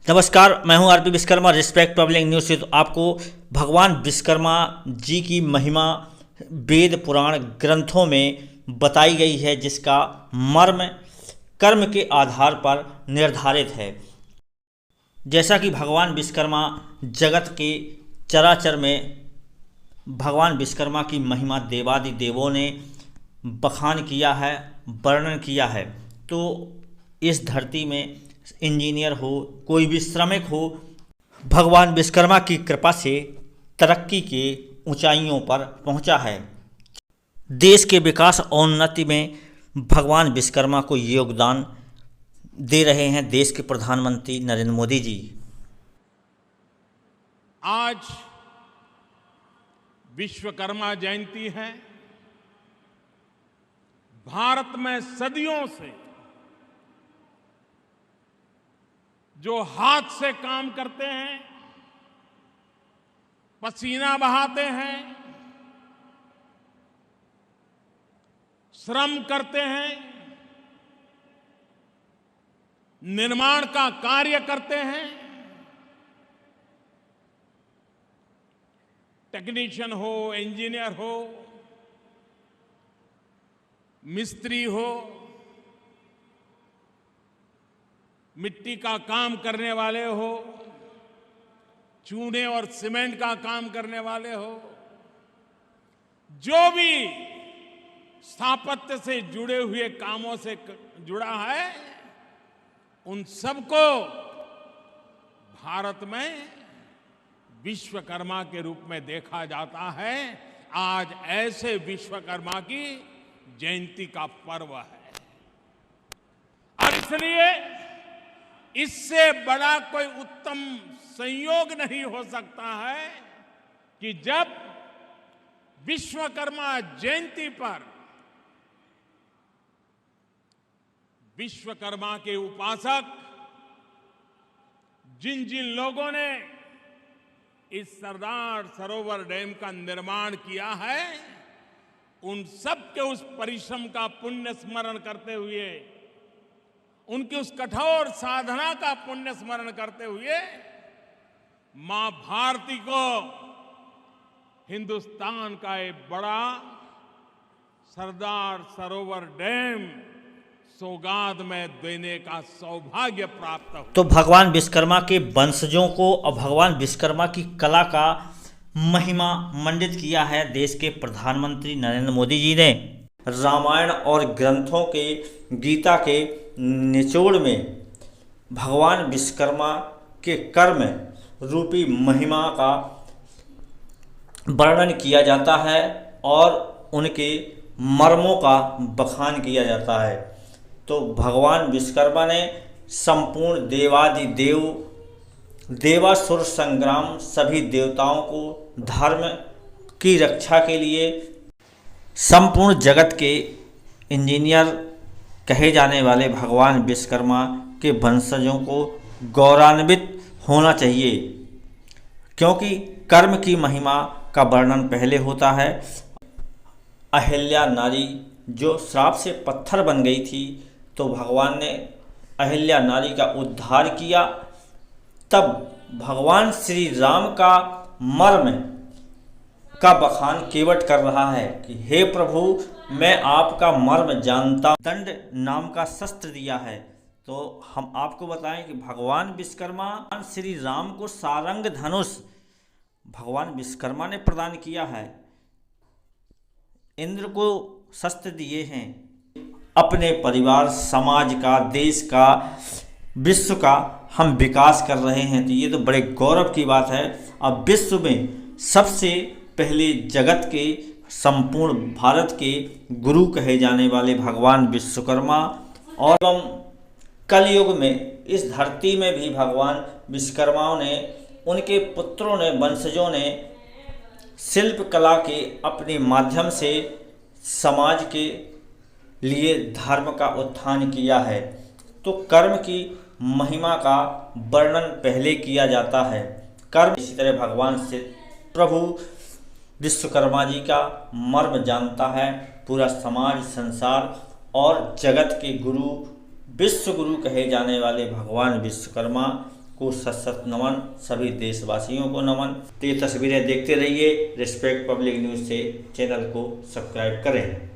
नमस्कार, मैं हूं RP Vishwakarma. Respect public news से तो आपको भगवान विश्वकर्मा जी की महिमा वेद पुराण ग्रंथों में बताई गई है, जिसका मर्म कर्म के आधार पर निर्धारित है। जैसा कि भगवान विश्वकर्मा जगत के चराचर में भगवान विश्वकर्मा की महिमा देवादि देवों ने बखान किया है, वर्णन किया है। तो इस धरती में इंजीनियर हो, कोई भी श्रमिक हो, भगवान विश्वकर्मा की कृपा से तरक्की के ऊंचाइयों पर पहुंचा है। देश के विकास और उन्नति में भगवान विश्वकर्मा को योगदान दे रहे हैं देश के प्रधानमंत्री नरेंद्र मोदी जी। आज विश्वकर्मा जयंती है। भारत में सदियों से जो हाथ से काम करते हैं, पसीना बहाते हैं, श्रम करते हैं, निर्माण का कार्य करते हैं, टेक्नीशियन हो, इंजीनियर हो, मिस्त्री हो, मिट्टी का काम करने वाले हो, चूने और सीमेंट का काम करने वाले हो, जो भी स्थापत्य से जुड़े हुए कामों से जुड़ा है, उन सबको भारत में विश्वकर्मा के रूप में देखा जाता है। आज ऐसे विश्वकर्मा की जयंती का पर्व है और इसलिए इससे बड़ा कोई उत्तम संयोग नहीं हो सकता है कि जब विश्वकर्मा जयंती पर विश्वकर्मा के उपासक जिन जिन लोगों ने इस सरदार सरोवर डैम का निर्माण किया है, उन सब के उस परिश्रम का पुण्य स्मरण करते हुए, उनकी उस कठोर साधना का पुण्य स्मरण करते हुए मां भारती को हिंदुस्तान का एक बड़ा सरदार सरोवर डैम सौगात में देने का सौभाग्य प्राप्त हुआ। तो भगवान विश्वकर्मा के वंशजों को और भगवान विश्वकर्मा की कला का महिमा मंडित किया है देश के प्रधानमंत्री नरेंद्र मोदी जी ने। रामायण और ग्रंथों के, गीता के निचोड़ में भगवान विश्वकर्मा के कर्म रूपी महिमा का वर्णन किया जाता है और उनके मर्मों का बखान किया जाता है। तो भगवान विश्वकर्मा ने संपूर्ण देवादि देव, देवासुर संग्राम, सभी देवताओं को धर्म की रक्षा के लिए संपूर्ण जगत के इंजीनियर कहे जाने वाले भगवान विश्वकर्मा के वंशजों को गौरवान्वित होना चाहिए, क्योंकि कर्म की महिमा का वर्णन पहले होता है। अहिल्या नारी जो श्राप से पत्थर बन गई थी, तो भगवान ने अहिल्या नारी का उद्धार किया। तब भगवान श्री राम का मर्म का बखान केवट कर रहा है कि हे प्रभु, मैं आपका मर्म जानता। दंड नाम का शस्त्र दिया है। तो हम आपको बताएं कि भगवान विश्वकर्मा श्री राम को सारंग धनुष भगवान विश्वकर्मा ने प्रदान किया है। इंद्र को शस्त्र दिए हैं। अपने परिवार, समाज का, देश का, विश्व का हम विकास कर रहे हैं, तो ये तो बड़े गौरव की बात है। अब विश्व में सबसे पहले जगत के, संपूर्ण भारत के गुरु कहे जाने वाले भगवान विश्वकर्मा, और कलयुग में इस धरती में भी भगवान विश्वकर्माओं ने, उनके पुत्रों ने, वंशजों ने शिल्प कला के अपने माध्यम से समाज के लिए धर्म का उत्थान किया है। तो कर्म की महिमा का वर्णन पहले किया जाता है। कर्म, इसी तरह भगवान से प्रभु विश्वकर्मा जी का मर्म जानता है पूरा समाज, संसार और जगत के गुरु, विश्व गुरु कहे जाने वाले भगवान विश्वकर्मा को सत सत नमन, सभी देशवासियों को नमन। तो ये तस्वीरें देखते रहिए। रिस्पेक्ट पब्लिक न्यूज़ से चैनल को सब्सक्राइब करें।